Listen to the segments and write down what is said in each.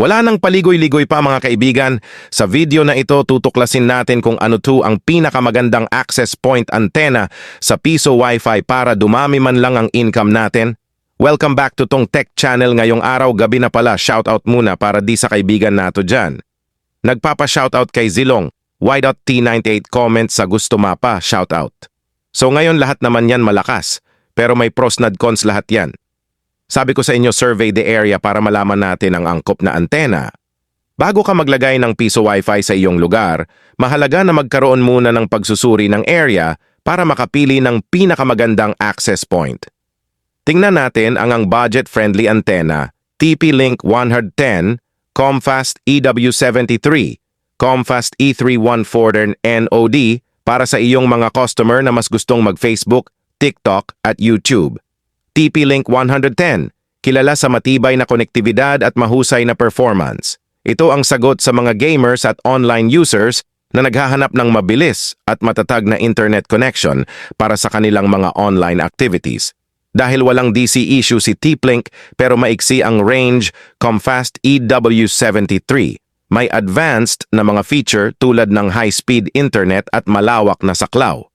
Wala nang paligoy-ligoy pa mga kaibigan. Sa video na ito, tutuklasin natin kung ano to ang pinakamagandang access point antenna sa piso Wi-Fi para dumami man lang ang income natin. Welcome back to tong tech channel ngayong araw, gabi na pala. Shoutout muna para di sa kaibigan nato dyan. Nagpapa-shoutout kay Zilong, Y.T98 comment sa gusto mapa, shoutout. So ngayon lahat naman yan malakas, pero may pros and cons lahat yan. Sabi ko sa inyo, survey the area para malaman natin ang angkop na antena. Bago ka maglagay ng piso Wi-Fi sa iyong lugar, mahalaga na magkaroon muna ng pagsusuri ng area para makapili ng pinakamagandang access point. Tingnan natin ang budget-friendly antenna, TP-Link 110, Comfast EW73, Comfast E314 NOD para sa iyong mga customer na mas gustong mag-Facebook, TikTok at YouTube. TP-Link 110, kilala sa matibay na konektibidad at mahusay na performance. Ito ang sagot sa mga gamers at online users na naghahanap ng mabilis at matatag na internet connection para sa kanilang mga online activities. Dahil walang DC issue si TP-Link pero maiksi ang range, Comfast EW73. May advanced na mga feature tulad ng high-speed internet at malawak na saklaw.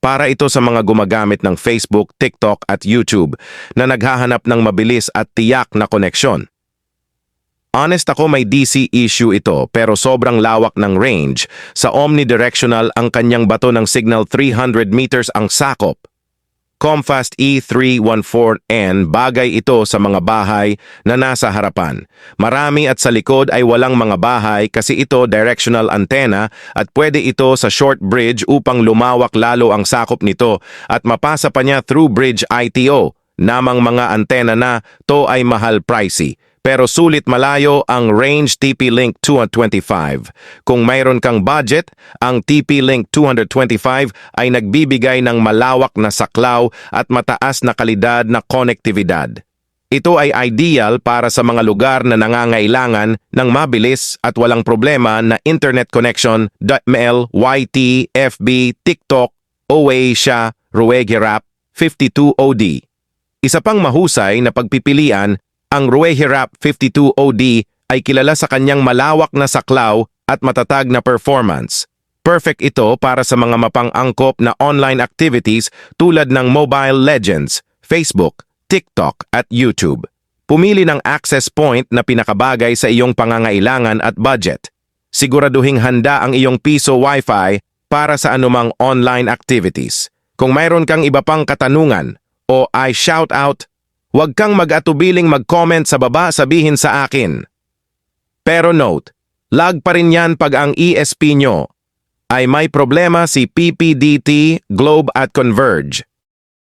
Para ito sa mga gumagamit ng Facebook, TikTok at YouTube na naghahanap ng mabilis at tiyak na koneksyon. Honest ako, may DC issue ito pero sobrang lawak ng range. Sa omnidirectional ang kanyang bato ng signal 300 meters ang sakop. Comfast E314N, bagay ito sa mga bahay na nasa harapan. Marami at sa likod ay walang mga bahay kasi ito directional antenna at pwede ito sa short bridge upang lumawak lalo ang sakop nito at mapasa pa niya through bridge ITO. Namang mga antena na to ay mahal pricey. Pero sulit malayo ang range TP-Link 225. Kung mayroon kang budget, ang TP-Link 225 ay nagbibigay ng malawak na saklaw at mataas na kalidad na konektibidad. Ito ay ideal para sa mga lugar na nangangailangan ng mabilis at walang problema na internet connection, .ml, YT, FB, TikTok, Oasia, Ruegirap, 52OD. Isa pang mahusay na pagpipilian, ang Ruegirap 52OD ay kilala sa kanyang malawak na saklaw at matatag na performance. Perfect ito para sa mga mapang-angkop na online activities tulad ng Mobile Legends, Facebook, TikTok at YouTube. Pumili ng access point na pinakabagay sa iyong pangangailangan at budget. Siguraduhing handa ang iyong piso Wi-Fi para sa anumang online activities. Kung mayroon kang iba pang katanungan o ay shoutout, huwag kang mag-atubiling mag-comment sa baba, sabihin sa akin. Pero note, lag pa rin yan pag ang ESP nyo ay may problema si PPDT, Globe at Converge.